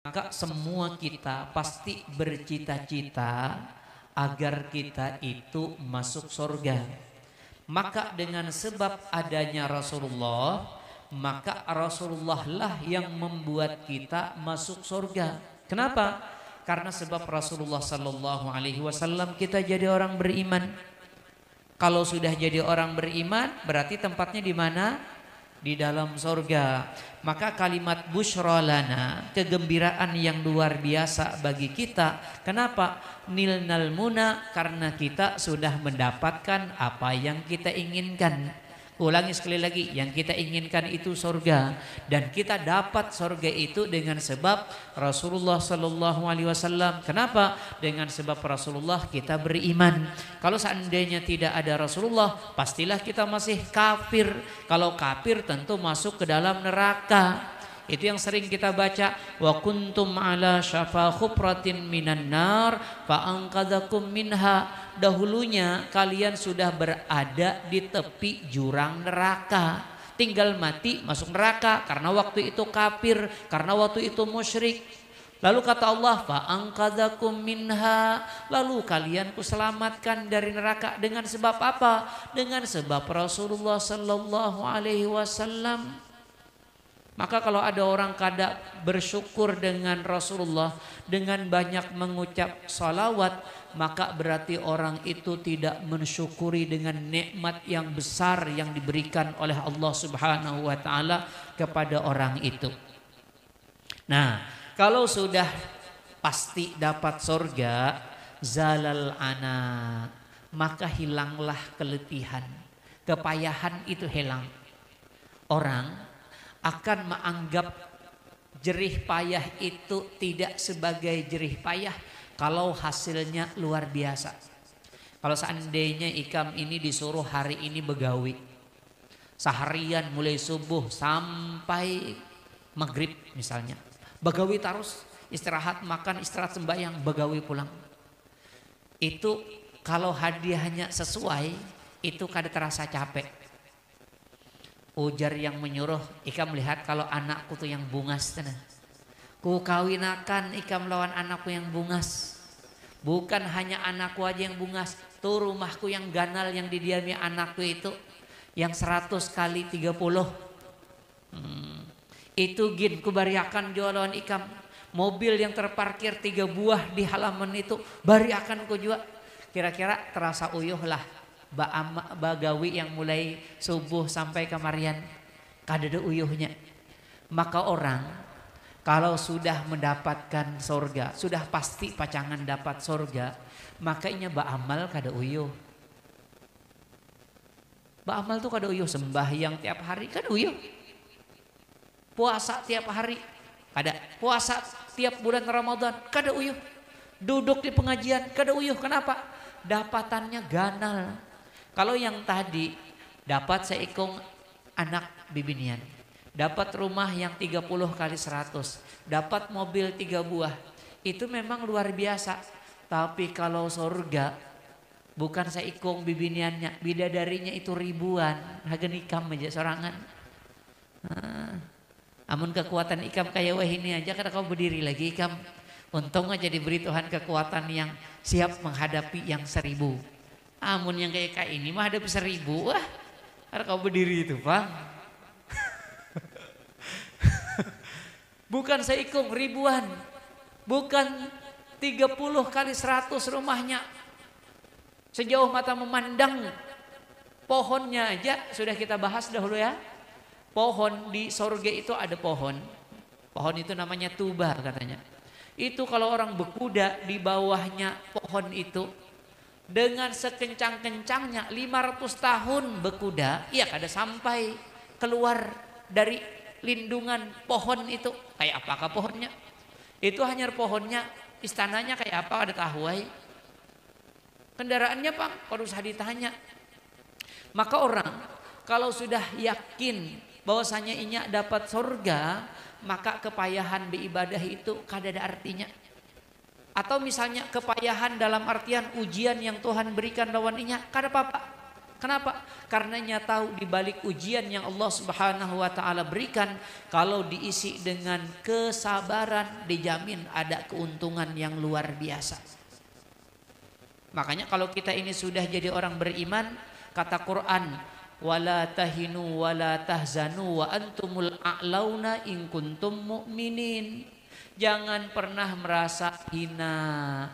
Maka semua kita pasti bercita-cita agar kita itu masuk surga. Maka dengan sebab adanya Rasulullah, maka Rasulullah lah yang membuat kita masuk surga. Kenapa? Karena sebab Rasulullah Sallallahu Alaihi Wasallam kita jadi orang beriman. Kalau sudah jadi orang beriman, berarti tempatnya di mana? Di dalam surga. Maka kalimat busyra lana, kegembiraan yang luar biasa bagi kita. Kenapa? Nilnal muna, karena kita sudah mendapatkan apa yang kita inginkan. Ulangi sekali lagi, yang kita inginkan itu surga, dan kita dapat surga itu dengan sebab Rasulullah Sallallahu Alaihi Wasallam. Kenapa? Dengan sebab Rasulullah kita beriman. Kalau seandainya tidak ada Rasulullah, pastilah kita masih kafir. Kalau kafir tentu masuk ke dalam neraka. Itu yang sering kita baca, wa kuntum ala syafa khufratin minan nar fa anqadzakum minha. Dahulunya kalian sudah berada di tepi jurang neraka, tinggal mati masuk neraka karena waktu itu kafir, karena waktu itu musyrik. Lalu kata Allah, fa anqadzakum minha, lalu kalian kuselamatkan dari neraka dengan sebab apa? Dengan sebab Rasulullah Sallallahu Alaihi Wasallam. Maka kalau ada orang kada bersyukur dengan Rasulullah, dengan banyak mengucap salawat, maka berarti orang itu tidak mensyukuri dengan nikmat yang besar yang diberikan oleh Allah Subhanahu wa taala kepada orang itu. Nah, kalau sudah pasti dapat surga, zalal ana, maka hilanglah keletihan, kepayahan itu hilang. Orang akan menganggap jerih payah itu tidak sebagai jerih payah kalau hasilnya luar biasa. Kalau seandainya Ikam ini disuruh hari ini begawi seharian mulai subuh sampai maghrib misalnya, begawi terus, istirahat makan, istirahat sembahyang, begawi pulang. Itu kalau hadiahnya sesuai, itu kada terasa capek. Ujar yang menyuruh, Ikam melihat kalau anakku tuh yang bungas tenang. Ku kawinakan Ikam lawan anakku yang bungas. Bukan hanya anakku aja yang bungas, tuh rumahku yang ganal yang didiami anakku itu yang 100 kali 30. Itu gin ku bariakan jual lawan Ikam. Mobil yang terparkir 3 buah di halaman itu bariakan ku jual. Kira-kira terasa uyuh lah. Bagawi yang mulai subuh sampai kamarian kadada uyuhnya. Maka orang kalau sudah mendapatkan surga, sudah pasti pacangan dapat surga, makanya baamal kada uyuh. Baamal tuh kada uyuh, sembahyang tiap hari kada uyuh. Puasa tiap hari kada, puasa tiap bulan Ramadan kada uyuh. Duduk di pengajian kada uyuh. Kenapa? Dapatannya ganal. Kalau yang tadi dapat seikung anak bibinian, dapat rumah yang 30 kali 100, dapat mobil 3 buah, itu memang luar biasa. Tapi kalau surga bukan seikung bibiniannya, bidadarinya itu ribuan, hagen Ikam aja sorangan. Amun kekuatan Ikam kayak wah ini aja kada kau berdiri lagi Ikam. Untung aja diberi Tuhan kekuatan yang siap menghadapi yang 1000. Amun yang kayak ini mah ada 1000, wah ada kau berdiri itu Pak. Bukan seikung ribuan, bukan 30 kali 100 rumahnya. Sejauh mata memandang, pohonnya aja sudah kita bahas dahulu ya. Pohon di surga itu ada pohon. Pohon itu namanya tuba katanya. Itu kalau orang berkuda di bawahnya pohon itu, dengan sekencang-kencangnya 500 tahun berkuda, ia kada sampai keluar dari lindungan pohon itu. Kayak apakah pohonnya? Itu hanya pohonnya, istananya kayak apa ada tahu ay. Kendaraannya Pak, harus ditanya. Maka orang kalau sudah yakin bahwasanya inya dapat surga, maka kepayahan beribadah itu kada ada artinya. Atau misalnya kepayahan dalam artian ujian yang Tuhan berikan lawan inya kada apa-apa. Kenapa? Karenanya tahu di balik ujian yang Allah Subhanahu wa taala berikan, kalau diisi dengan kesabaran dijamin ada keuntungan yang luar biasa. Makanya kalau kita ini sudah jadi orang beriman, kata Quran, wala tahinu wala tahzanu wa antumul a'launa in kuntum mu'minin. Jangan pernah merasa hina,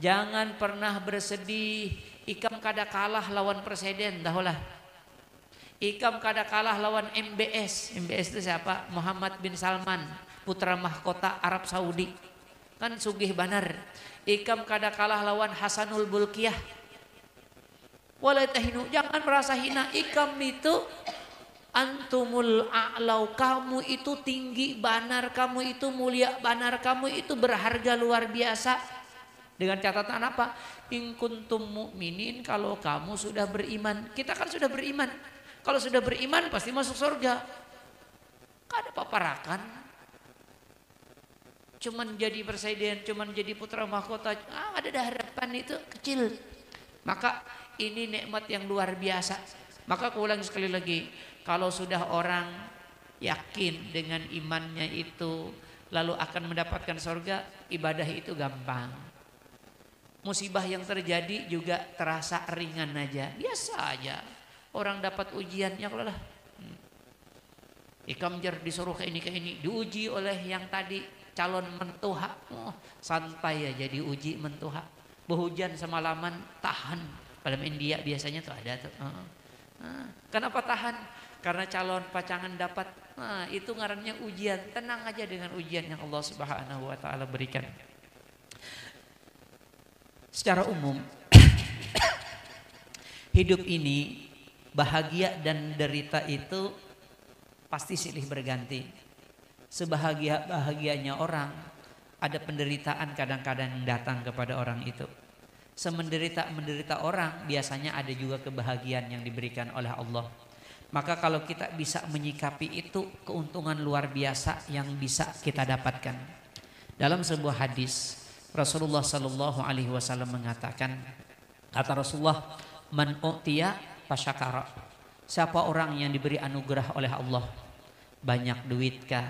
jangan pernah bersedih. Ikam kada kalah lawan presiden dahulah. Ikam kada kalah lawan MBS. MBS itu siapa? Muhammad bin Salman, putra mahkota Arab Saudi. Kan sugih banar. Ikam kada kalah lawan Hasanul Bulkiyah. Wala tahinu, jangan merasa hina. Ikam itu antumul a'lau, kamu itu tinggi banar, kamu itu mulia banar, kamu itu berharga luar biasa. Dengan catatan apa? In kuntum mu'minin, kalau kamu sudah beriman. Kita kan sudah beriman. Kalau sudah beriman pasti masuk surga. Gak ada paparakan. Cuman jadi presiden, cuman jadi putra mahkota, ada harapan itu kecil. Maka ini nikmat yang luar biasa. Maka aku ulang sekali lagi, kalau sudah orang yakin dengan imannya itu lalu akan mendapatkan surga, ibadah itu gampang. Musibah yang terjadi juga terasa ringan aja, biasa aja. Orang dapat ujian, ya Allah, ikam jar disuruh ke ini, diuji oleh yang tadi calon mentuha, santai aja diuji mentuha. Berhujan semalaman tahan. Pada India biasanya tuh ada tuh. Kenapa tahan? Karena calon pacangan dapat. Itu ngarannya ujian. Tenang aja dengan ujian yang Allah Subhanahu wa taala berikan. Secara umum hidup ini bahagia dan derita itu pasti silih berganti. Sebahagia-bahagianya orang, ada penderitaan kadang-kadang yang datang kepada orang itu. Semenderita-menderita orang biasanya ada juga kebahagiaan yang diberikan oleh Allah. Maka kalau kita bisa menyikapi itu, keuntungan luar biasa yang bisa kita dapatkan. Dalam sebuah hadis Rasulullah Sallallahu Alaihi Wasallam mengatakan, kata Rasulullah, man u'tiya fasyakara. Siapa orang yang diberi anugerah oleh Allah, banyak duitkah,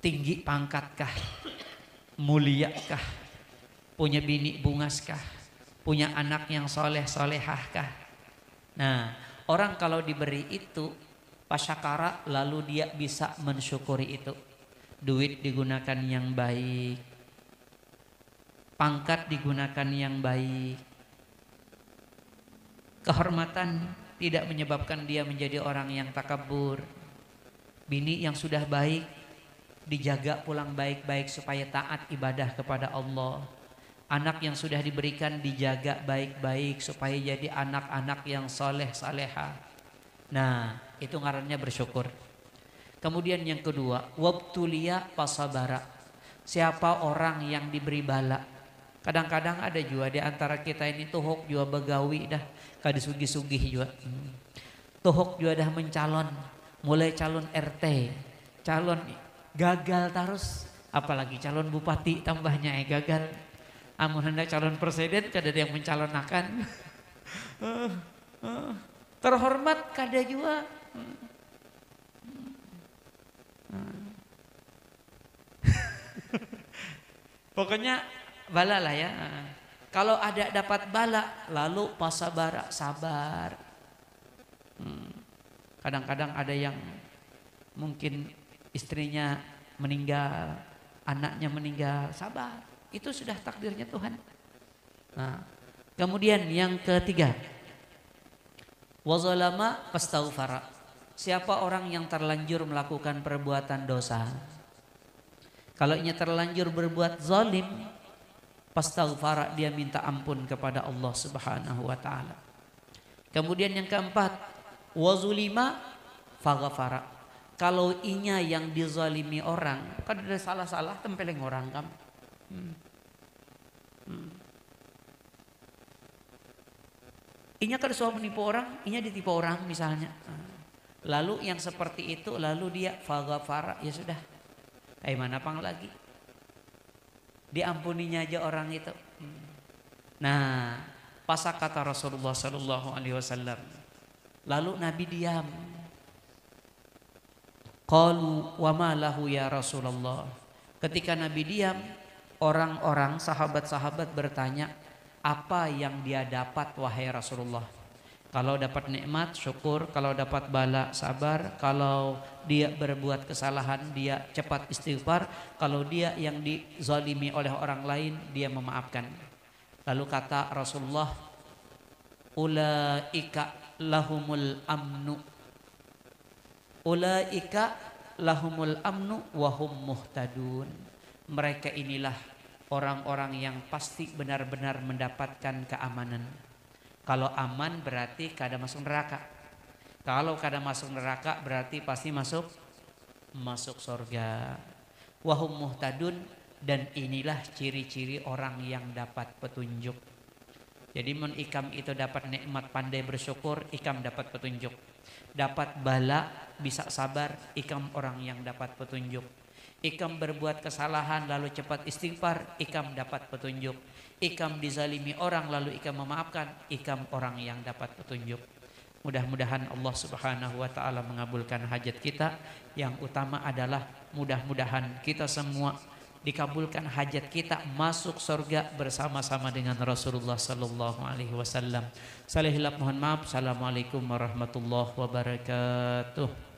tinggi pangkatkah, muliakah, punya bini bungaskah, punya anak yang soleh solehahkah. Nah, orang kalau diberi itu fasyakara, lalu dia bisa mensyukuri itu. Duit digunakan yang baik, pangkat digunakan yang baik, kehormatan tidak menyebabkan dia menjadi orang yang takabur. Bini yang sudah baik dijaga pulang baik-baik supaya taat ibadah kepada Allah. Anak yang sudah diberikan dijaga baik-baik supaya jadi anak-anak yang soleh saleha. Nah, itu ngarannya bersyukur. Kemudian yang kedua, wabtulia pasabara. Siapa orang yang diberi bala. Kadang-kadang ada juga di antara kita ini tuhuk juga begawi dah, kada sugih-sugih juga. Tuhuk juga dah mencalon, mulai calon RT, calon gagal terus, apalagi calon bupati tambahnya gagal. Amun hendak calon presiden kada ada yang mencalonakan. Terhormat kada juga. Pokoknya bala lah ya. Kalau ada dapat bala, lalu pasabara, sabar. Kadang-kadang ada yang mungkin istrinya meninggal, anaknya meninggal, sabar. Itu sudah takdirnya Tuhan. Nah, kemudian yang ketiga, wazalama fastaghfara. Siapa orang yang terlanjur melakukan perbuatan dosa, kalau ia terlanjur berbuat zalim, fastaghfara, dia minta ampun kepada Allah Subhanahu wa taala. Kemudian yang keempat, wazulima faghfara. Kalau inya yang dizalimi orang, kan ada salah-salah tempeleng orang kan. Inya kan suami menipu orang, inya ditipu orang misalnya. Lalu yang seperti itu, lalu dia faghfara, ya sudah. Mana pang lagi. Diampuninya aja orang itu. Nah, pas kata Rasulullah sallallahu alaihi wasallam. Lalu Nabi diam. Qalu wa ma lahu ya Rasulullah. Ketika Nabi diam, orang-orang sahabat-sahabat bertanya, apa yang dia dapat wahai Rasulullah? Kalau dapat nikmat syukur, kalau dapat bala sabar, kalau dia berbuat kesalahan dia cepat istighfar, kalau dia yang dizalimi oleh orang lain dia memaafkan. Lalu kata Rasulullah, ulaika lahumul amnu, ulaika lahumul amnu wahum muhtadun. Mereka inilah orang-orang yang pasti benar-benar mendapatkan keamanan. Kalau aman berarti kada masuk neraka. Kalau kada masuk neraka berarti pasti masuk surga. Wahum muhtadun, dan inilah ciri-ciri orang yang dapat petunjuk. Jadi mun ikam itu dapat nikmat pandai bersyukur, ikam dapat petunjuk. Dapat bala bisa sabar, ikam orang yang dapat petunjuk. Ikam berbuat kesalahan lalu cepat istighfar, ikam dapat petunjuk. Ikam dizalimi orang lalu ikam memaafkan, ikam orang yang dapat petunjuk. Mudah-mudahan Allah Subhanahu wa taala mengabulkan hajat kita. Yang utama adalah mudah-mudahan kita semua dikabulkan hajat kita, masuk surga bersama-sama dengan Rasulullah sallallahu alaihi wasallam. Salih hilap mohon maaf. Assalamualaikum warahmatullahi wabarakatuh.